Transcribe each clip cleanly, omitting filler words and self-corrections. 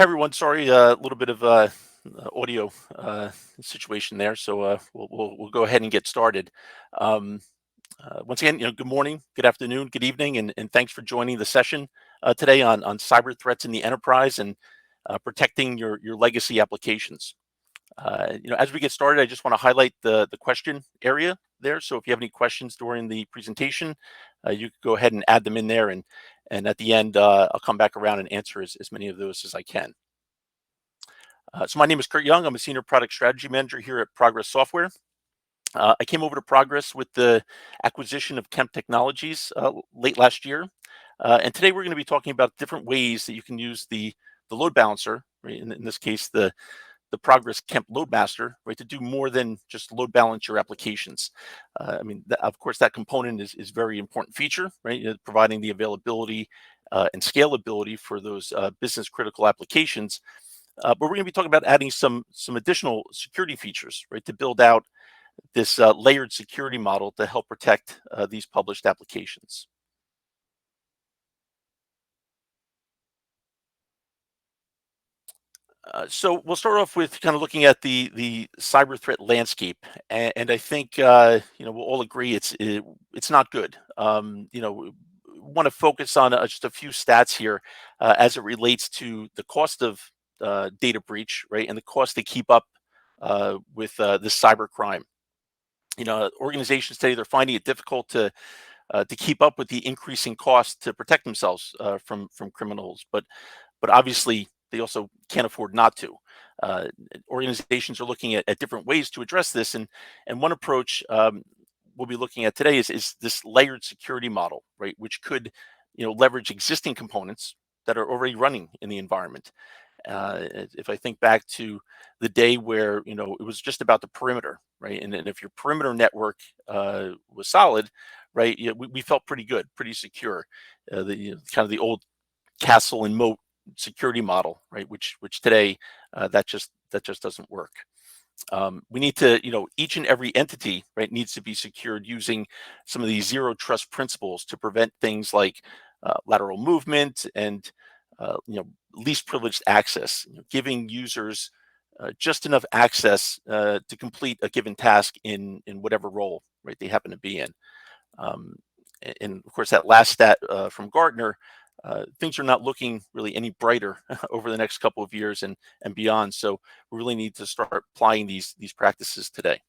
Hi everyone. Sorry, a little bit of audio situation there. So we'll go ahead and get started. Um, Once again, good morning, good afternoon, good evening, and thanks for joining the session today on cyber threats in the enterprise and protecting your legacy applications. As we get started, I just want to highlight the question area there. So if you have any questions during the presentation, you can go ahead and add them in there, and at the end, I'll come back around and answer as many of those as I can. So my name is Kurt Young. I'm a Senior Product Strategy Manager here at Progress Software. I came over to Progress with the acquisition of Kemp Technologies late last year. And today we're going to be talking about different ways that you can use the load balancer, right? In this case, the Progress Kemp Loadmaster, right, to do more than just load balance your applications. Of course, that component is very important feature, right? Providing the availability and scalability for those business critical applications. But we're going to be talking about adding some additional security features, right, to build out this layered security model to help protect these published applications. So we'll start off with kind of looking at the cyber threat landscape, and I think we'll all agree it's not good. We want to focus on just a few stats here as it relates to the cost of data breach, right, and the cost to keep up with this cyber crime. Organizations today they're finding it difficult to keep up with the increasing cost to protect themselves from criminals, but obviously they also can't afford not to. Uh, Organizations are looking at different ways to address this, and one approach we'll be looking at today is this layered security model, right, which could leverage existing components that are already running in the environment. If I think back to the day where it was just about the perimeter, right, and if your perimeter network was solid, right, we felt pretty good, pretty secure. Kind of the old castle and moat security model, right, which today that just doesn't work. We need to, each and every entity, right, needs to be secured using some of these zero trust principles to prevent things like lateral movement and least privileged access, giving users just enough access to complete a given task in whatever role, right, they happen to be in. Um, and of course, that last stat from Gartner, things are not looking really any brighter over the next couple of years and beyond. So we really need to start applying these practices today.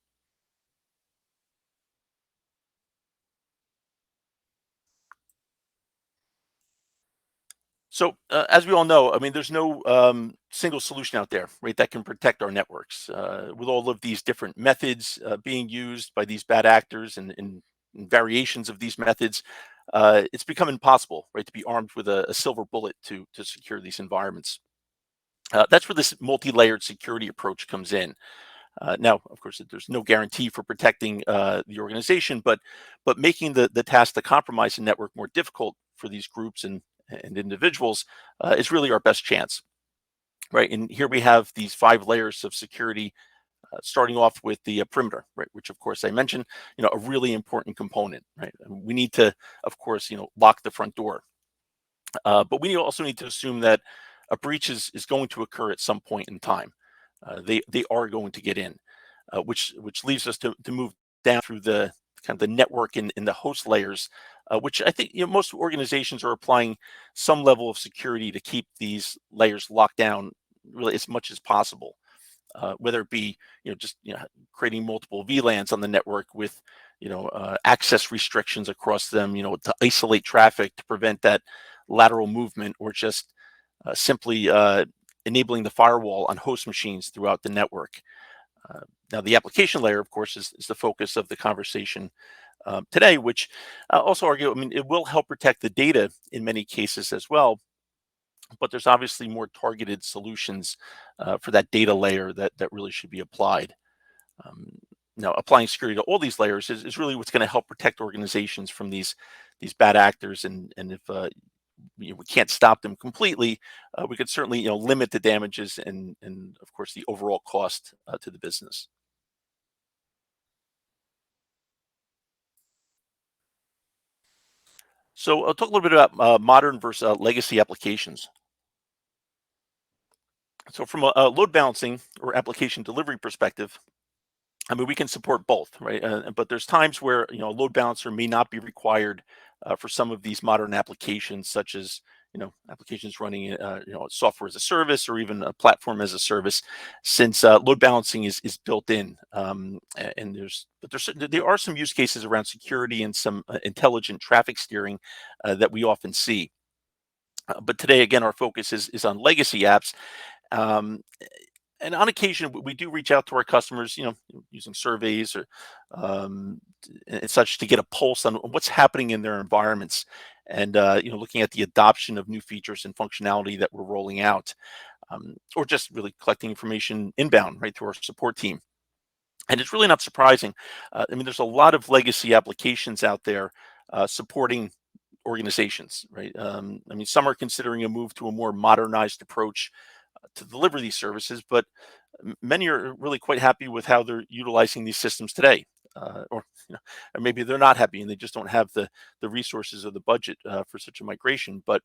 So as we all know, there's no single solution out there, right, that can protect our networks. With all of these different methods being used by these bad actors and variations of these methods, it's become impossible, right, to be armed with a silver bullet to secure these environments. That's where this multi-layered security approach comes in. Now, of course, there's no guarantee for protecting the organization, but making the task to compromise the network more difficult for these groups and individuals is really our best chance, right? And here we have these 5 layers of security, starting off with the perimeter, right? Which, of course, I mentioned, a really important component, right? And we need to, of course, lock the front door, but we also need to assume that a breach is going to occur at some point in time. They are going to get in, which leaves us to move down through the kind of the network in the host layers, which I think most organizations are applying some level of security to keep these layers locked down really as much as possible. Whether it be just creating multiple VLANs on the network with access restrictions across them, to isolate traffic to prevent that lateral movement, or just simply enabling the firewall on host machines throughout the network. Uh, Now, the application layer, of course, is the focus of the conversation today, which also argue, it will help protect the data in many cases as well, but there's obviously more targeted solutions for that data layer that really should be applied. Um, Now, applying security to all these layers is really what's going to help protect organizations from these bad actors, and if we can't stop them completely, we could certainly limit the damages and of course the overall cost to the business. So I'll talk a little bit about modern versus legacy applications. So from a load balancing or application delivery perspective, I mean, we can support both, right? But there's times where a load balancer may not be required for some of these modern applications, such as applications running software as a service or even a platform as a service, since load balancing is built in. And there are some use cases around security and some intelligent traffic steering that we often see. But today, again, our focus is on legacy apps. Um, and on occasion, we do reach out to our customers, using surveys or and such to get a pulse on what's happening in their environments, and looking at the adoption of new features and functionality that we're rolling out, or just really collecting information inbound right to our support team. And it's really not surprising. I mean, there's a lot of legacy applications out there supporting organizations, right? I mean, some are considering a move to a more modernized approach to deliver these services, but many are really quite happy with how they're utilizing these systems today. Or maybe they're not happy and they just don't have the resources or the budget for such a migration. But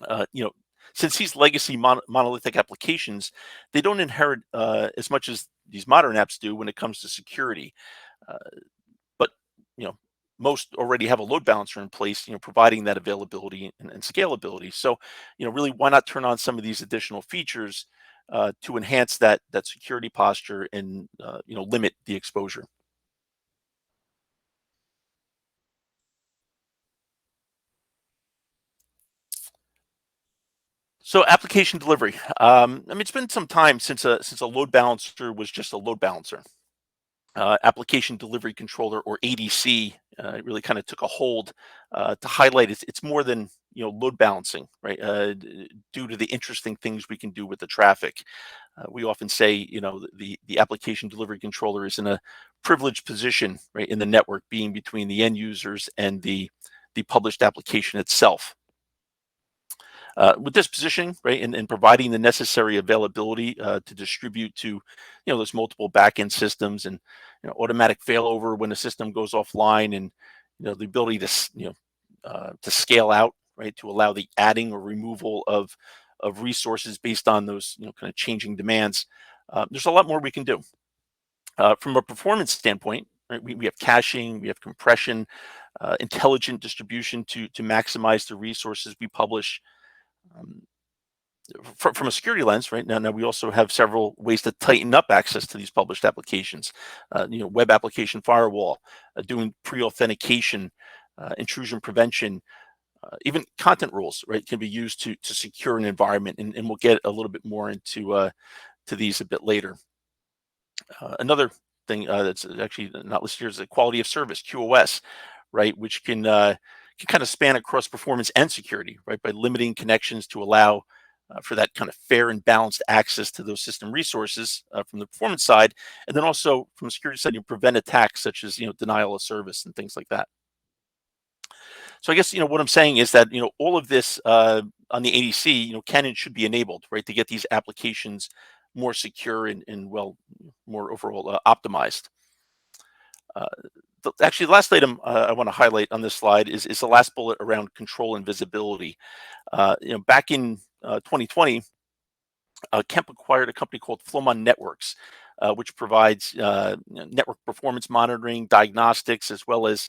uh, you know, since these legacy monolithic applications, they don't inherit as much as these modern apps do when it comes to security. Uh, but you know, most already have a load balancer in place, providing that availability and scalability. So, really, why not turn on some of these additional features to enhance that security posture and limit the exposure. So, application delivery. I mean, it's been some time since a load balancer was just a load balancer. Application delivery controller, or ADC, really kind of took a hold to highlight it's more than load balancing, right? Due to the interesting things we can do with the traffic. We often say the application delivery controller is in a privileged position, right, in the network, being between the end users and the published application itself. With this positioning, right, and providing the necessary availability to distribute to, those multiple backend systems, and automatic failover when the system goes offline, and the ability to to scale out, right, to allow the adding or removal of resources based on those kind of changing demands. There's a lot more we can do from a performance standpoint. Right, we have caching, we have compression, intelligent distribution to maximize the resources we publish. Um, from a security lens, right now we also have several ways to tighten up access to these published applications. Web application firewall, doing pre-authentication, intrusion prevention, even content rules, right, can be used to secure an environment, and we'll get a little bit more into to these a bit later. Another thing that's actually not listed here is the quality of service, QoS, right, which can kind of span across performance and security, right, by limiting connections to allow for that kind of fair and balanced access to those system resources from the performance side, and then also from the security side, you prevent attacks such as denial of service and things like that. So I guess what I'm saying is that all of this on the ADC can and should be enabled, right, to get these applications more secure and well, more overall optimized. Uh, Actually, the last item I want to highlight on this slide is the last bullet around control and visibility. Back in 2020, Kemp acquired a company called Flowmon Networks, which provides network performance monitoring, diagnostics, as well as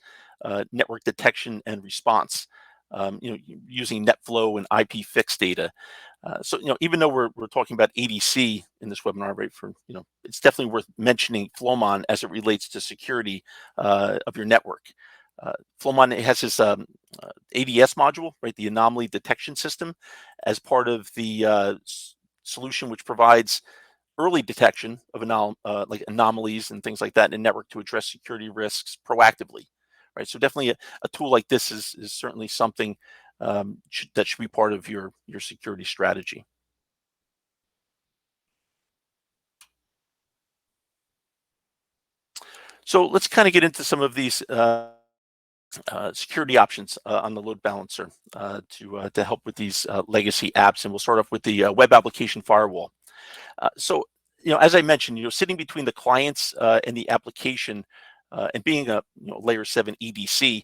network detection and response. Using NetFlow and IP fix data. So, even though we're talking about ADC in this webinar, right, it's definitely worth mentioning Flowmon as it relates to security of your network. Flowmon has this ADS module, right, the anomaly detection system, as part of the solution, which provides early detection of like anomalies and things like that in network to address security risks proactively. Right, so definitely a tool like this is certainly something that should be part of your security strategy. So let's kind of get into some of these security options on the load balancer to help with these legacy apps, and we'll start off with the web application firewall. So as I mentioned, sitting between the clients and the application, And being a layer 7 EDC,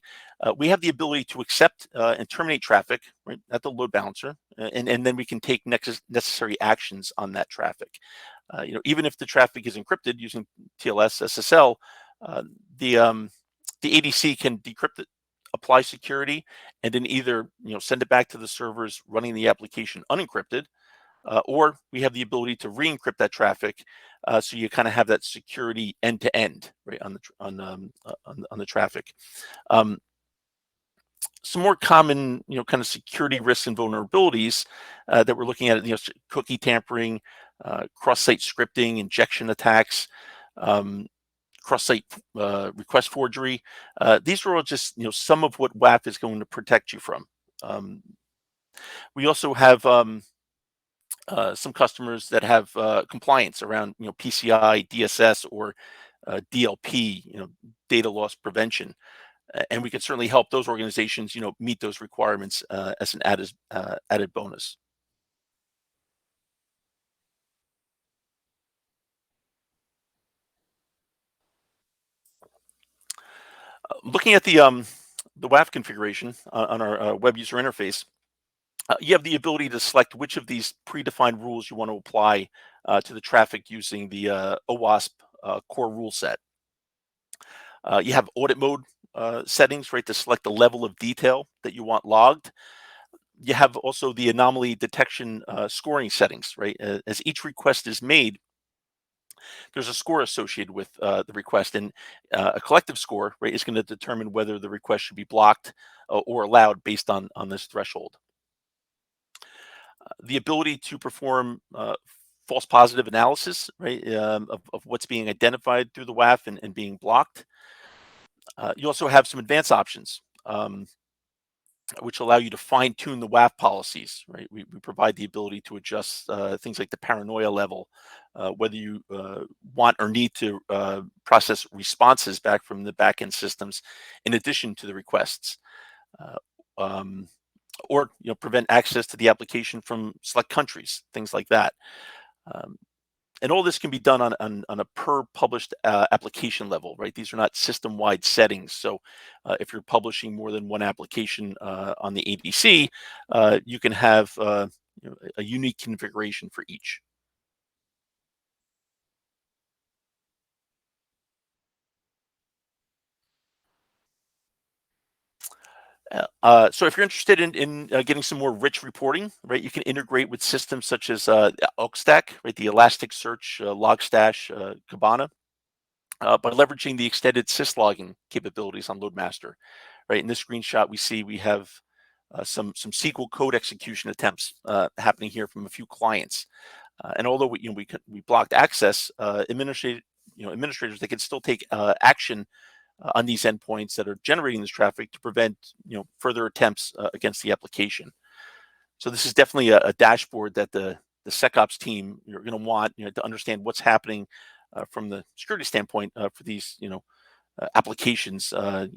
we have the ability to accept and terminate traffic right, at the load balancer, and then we can take necessary actions on that traffic. Even if the traffic is encrypted using TLS SSL, uh, the the ADC can decrypt it, apply security, and then either send it back to the servers running the application unencrypted, or we have the ability to re-encrypt that traffic, so you kind of have that security end to end, right, on the traffic. Um, some more common, kind of security risks and vulnerabilities that we're looking at, cookie tampering, cross-site scripting, injection attacks, um, cross-site request forgery. These are all just, some of what WAF is going to protect you from. Um, we also have some customers that have compliance around PCI, DSS, or DLP, data loss prevention, and we can certainly help those organizations meet those requirements as an added bonus. Looking at the WAF configuration on our web user interface, you have the ability to select which of these predefined rules you want to apply to the traffic using the OWASP core rule set. You have audit mode settings, right, to select the level of detail that you want logged. You have also the anomaly detection scoring settings, right? As each request is made, there's a score associated with the request, and a collective score, right, is going to determine whether the request should be blocked or allowed based on this threshold. The ability to perform false positive analysis, right, of what's being identified through the WAF and being blocked. You also have some advanced options, which allow you to fine tune the WAF policies, right? We provide the ability to adjust things like the paranoia level, whether you want or need to process responses back from the backend systems in addition to the requests. Uh, um, or prevent access to the application from select countries, things like that. Um, and all this can be done on a per published application level, right? These are not system-wide settings. So if you're publishing more than one application on the ADC, you can have a unique configuration for each. So if you're interested in getting some more rich reporting, right, you can integrate with systems such as Oakstack, right, the Elasticsearch, Logstash, Kibana, by leveraging the extended syslogging capabilities on Loadmaster. Right, in this screenshot, we have some SQL code execution attempts happening here from a few clients. And although we blocked access, administrators, they can still take action on these endpoints that are generating this traffic to prevent further attempts against the application. So this is definitely a dashboard that the SecOps team you're going to want to understand what's happening from the security standpoint for these applications.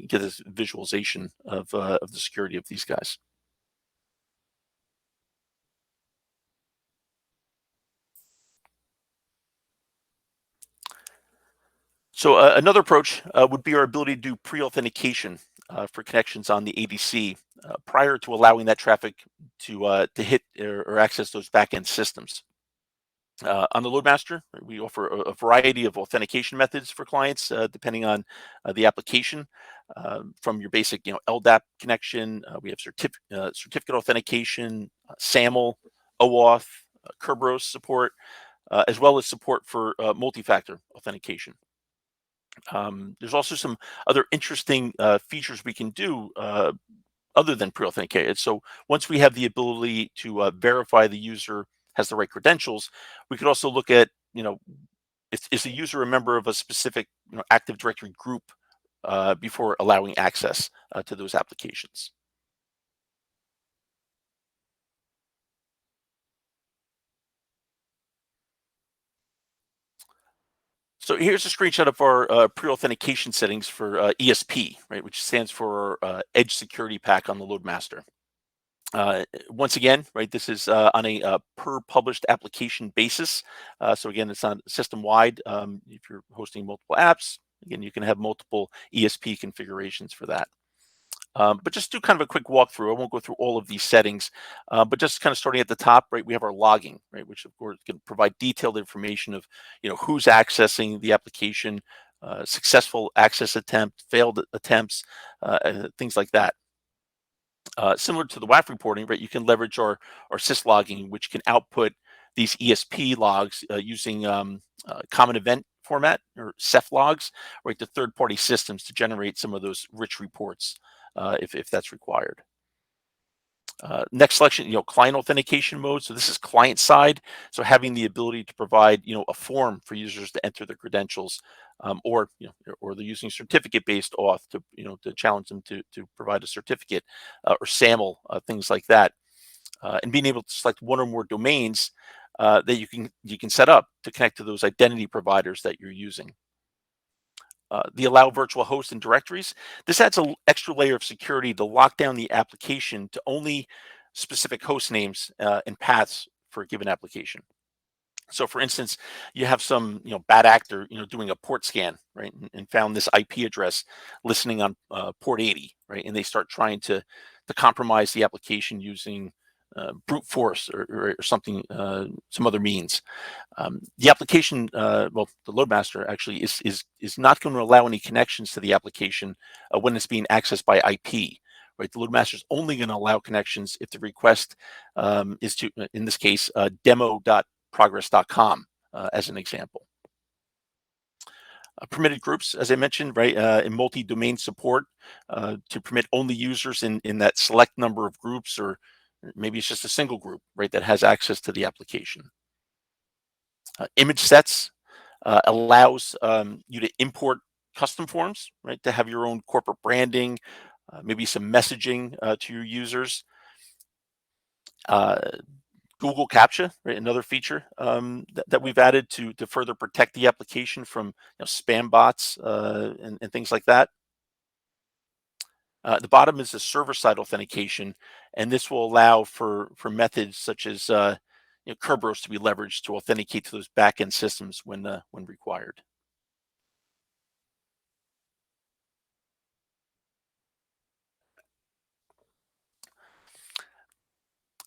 Get this visualization of the security of these guys. So another approach would be our ability to do pre-authentication for connections on the ADC prior to allowing that traffic to hit or access those backend systems. On the Loadmaster, we offer a variety of authentication methods for clients depending on the application. From your basic, LDAP connection, we have certificate authentication, SAML, OAuth, Kerberos support, as well as support for multi-factor authentication. There's also some other interesting features we can do other than pre-authenticated. So once we have the ability to verify the user has the right credentials, we could also look at, is the user a member of a specific Active Directory group before allowing access to those applications. So here's a screenshot of our pre-authentication settings for ESP, right, which stands for Edge Security Pack on the Loadmaster. Once again, right, this is on a per published application basis. So again, it's not system wide. If you're hosting multiple apps, Again, you can have multiple ESP configurations for that. But just do kind of a quick walkthrough. I won't go through all of these settings, but just kind of starting at the top, right? We have our logging, right, which of course can provide detailed information of, who's accessing the application, successful access attempt, failed attempts, things like that. Similar to the WAF reporting, right? You can leverage our syslogging, which can output these ESP logs using common event format or Ceph logs, right, to third-party systems to generate some of those rich reports if that's required. Next selection, client authentication mode. So this is client side. So having the ability to provide, a form for users to enter their credentials, or they're using certificate-based auth to, to challenge them to provide a certificate or SAML, things like that, and being able to select one or more domains that you can set up to connect to those identity providers that you're using. The allow virtual hosts and directories. This adds an extra layer of security to lock down the application to only specific host names and paths for a given application. So, for instance, you have some bad actor doing a port scan, right, and found this IP address listening on port 80, right, and they start trying to compromise the application using brute force or something, some other means. The application, well, the load master actually is not going to allow any connections to the application when it's being accessed by IP. Right, the load master is only going to allow connections if the request is to, in this case, demo.progress.com as an example. Permitted groups, as I mentioned, right, in multi-domain support to permit only users in that select number of groups, or maybe it's just a single group, right, that has access to the application. Image sets allows you to import custom forms, right, to have your own corporate branding, maybe some messaging to your users. Uh, Google CAPTCHA, right, another feature that we've added to further protect the application from spam bots and things like that. The bottom is the server-side authentication, and this will allow for methods such as Kerberos to be leveraged to authenticate to those back-end systems when required.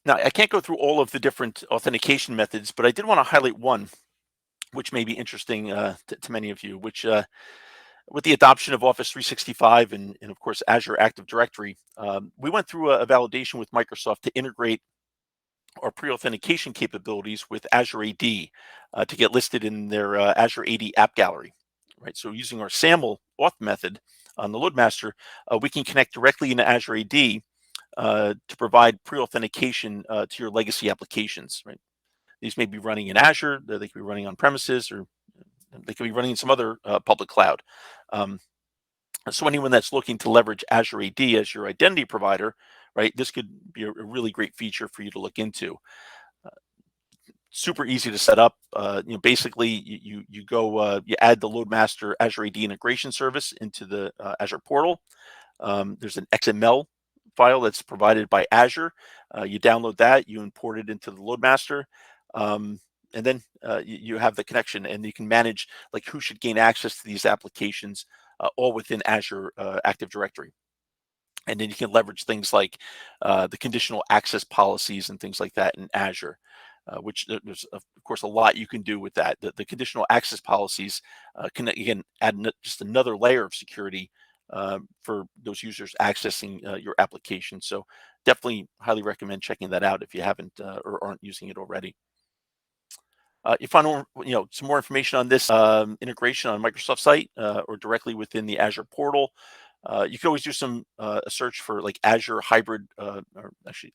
Now, I can't go through all of the different authentication methods, but I did want to highlight one, which may be interesting to many of you, which with the adoption of Office 365 and of course, Azure Active Directory, we went through a validation with Microsoft to integrate our pre-authentication capabilities with Azure AD to get listed in their Azure AD app gallery. Right, so using our SAML auth method on the load master, we can connect directly into Azure AD to provide pre-authentication to your legacy applications. Right, these may be running in Azure, they could be running on premises, or they could be running in some other public cloud. So anyone that's looking to leverage Azure AD as your identity provider, right, this could be a really great feature for you to look into. Super easy to set up. Basically, you go, you add the Loadmaster Azure AD integration service into the Azure portal. There's an XML file that's provided by Azure. You download that, you import it into the Loadmaster, and then you have the connection, and you can manage like who should gain access to these applications, all within Azure Active Directory. And then you can leverage things like the conditional access policies and things like that in Azure, which there's of course a lot you can do with that. The conditional access policies can again add just another layer of security for those users accessing your application. So definitely highly recommend checking that out if you haven't or aren't using it already. You find some more information on this integration on Microsoft site or directly within the Azure portal. You can always do some a search for like Azure hybrid, or actually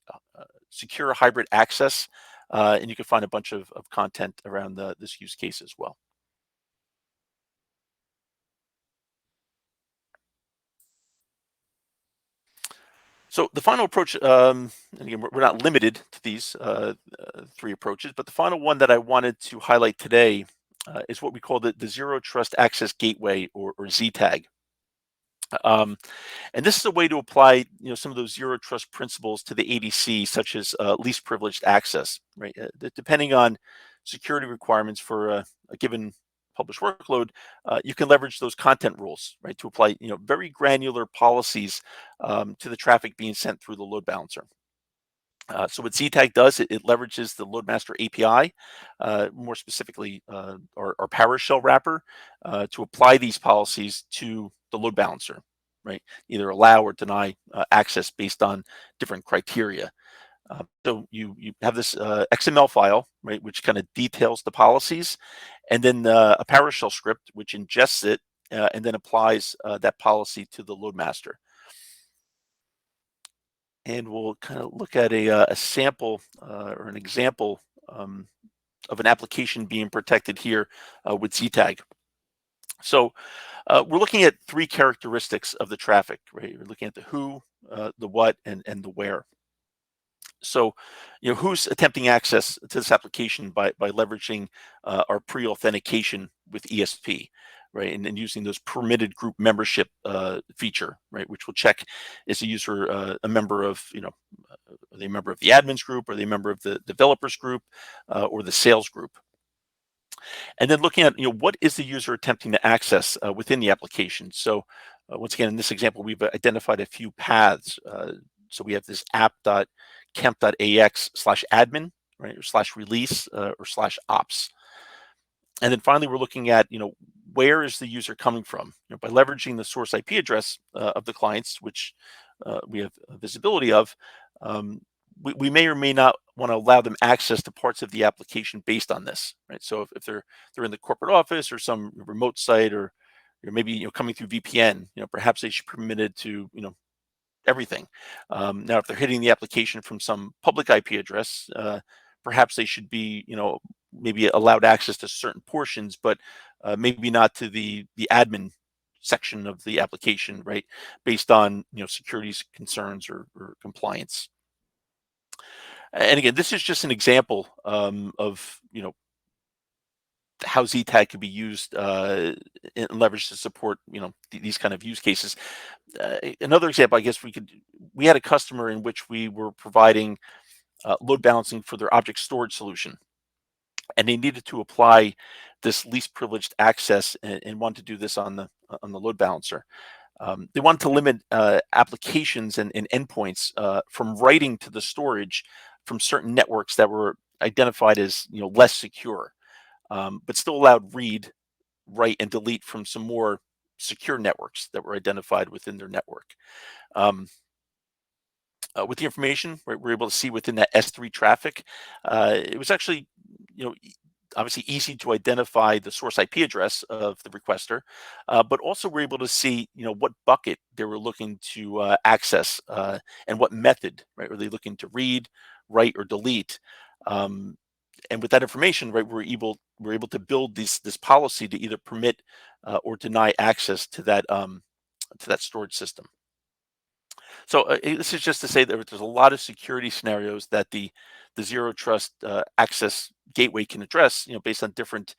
secure hybrid access, and you can find a bunch of content around this use case as well. So the final approach, and again, we're not limited to these three approaches, but the final one that I wanted to highlight today is what we call the Zero Trust Access Gateway, or ZTAG. Um, and this is a way to apply, some of those zero trust principles to the ADC, such as least privileged access, right? Depending on security requirements for a given published workload, you can leverage those content rules, right, to apply very granular policies to the traffic being sent through the load balancer. So what ZTAG does, it leverages the Loadmaster API, more specifically our PowerShell wrapper, to apply these policies to the load balancer, right? Either allow or deny access based on different criteria. So you have this XML file, right, which kind of details the policies, and then a PowerShell script which ingests it and then applies that policy to the Loadmaster. And we'll kind of look at a sample or an example of an application being protected here with ZTAG. So we're looking at three characteristics of the traffic, right? We're looking at the who, the what, and the where. So, who's attempting access to this application by leveraging our pre-authentication with ESP, right? And using those permitted group membership feature, right? Which will check, is a user a member of, are they a member of the admins group, are they a member of the developers group, or the sales group? And then looking at, what is the user attempting to access within the application? So once again, in this example, we've identified a few paths. So we have this app.kemp.ax/admin, right, or /release or /ops. And then finally, we're looking at, where is the user coming from? By leveraging the source IP address of the clients, which we have visibility of, we may or may not want to allow them access to parts of the application based on this, right? So if they're in the corporate office or some remote site, or maybe coming through VPN, perhaps they should be permitted to everything. Now, if they're hitting the application from some public IP address, perhaps they should be maybe allowed access to certain portions, but maybe not to the admin section of the application, right? Based on security concerns or compliance. And again, this is just an example of how ZTAG could be used and leveraged to support these kind of use cases. Another example, I guess we had a customer in which we were providing load balancing for their object storage solution, and they needed to apply this least privileged access and wanted to do this on the load balancer. They wanted to limit applications and endpoints from writing to the storage from certain networks that were identified as less secure, but still allowed read, write, and delete from some more secure networks that were identified within their network. With the information we're able to see within that S3 traffic, it was actually obviously easy to identify the source IP address of the requester, but also we're able to see what bucket they were looking to access and what method, right? Were they looking to read, write, or delete? And with that information, right, we're able to build this policy to either permit or deny access to that storage system. So this is just to say that there's a lot of security scenarios that the zero trust access gateway can address, based on different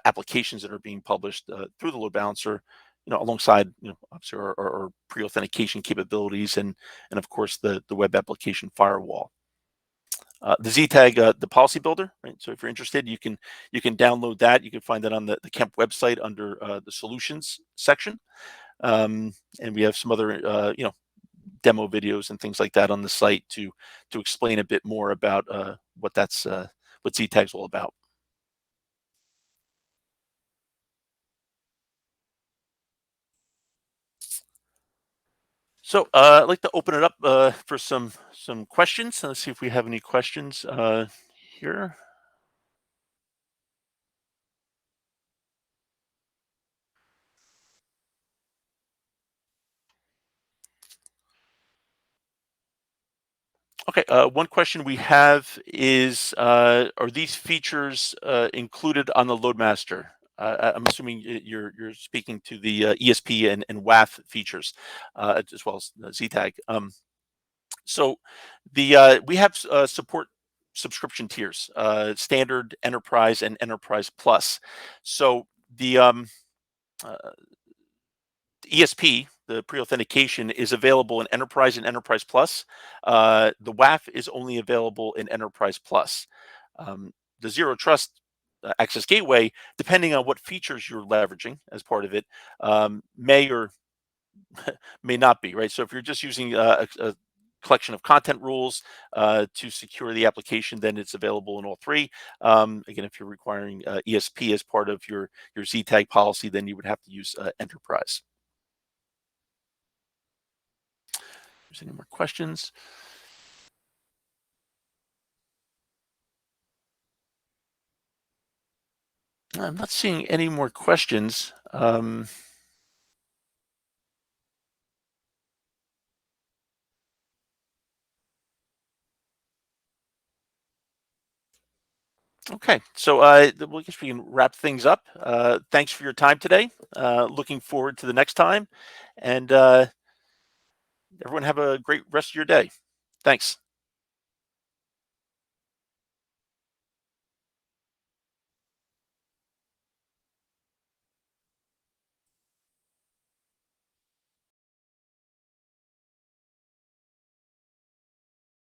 applications that are being published through the load balancer, alongside obviously our pre-authentication capabilities and of course the web application firewall. The ZTAG, the policy builder, right? So if you're interested, you can download that. You can find that on the Kemp website under the solutions section, and we have some other demo videos and things like that on the site to explain a bit more about what ZTAG's all about. So I'd like to open it up for some questions. Let's see if we have any questions here. Okay, one question we have is, are these features included on the Loadmaster? I'm assuming you're speaking to the ESP and WAF features, as well as ZTAG. So we have support subscription tiers, standard, enterprise, and enterprise plus. So the ESP, the pre-authentication, is available in Enterprise and Enterprise Plus. The WAF is only available in Enterprise Plus. The Zero Trust access gateway, depending on what features you're leveraging as part of it, may or may not be, right? So if you're just using a collection of content rules to secure the application, then it's available in all three. Again, if you're requiring ESP as part of your ZTAG policy, then you would have to use Enterprise. If there's any more questions? I'm not seeing any more questions. Okay, so I guess we can wrap things up. Thanks for your time today. Looking forward to the next time, and everyone have a great rest of your day. Thanks.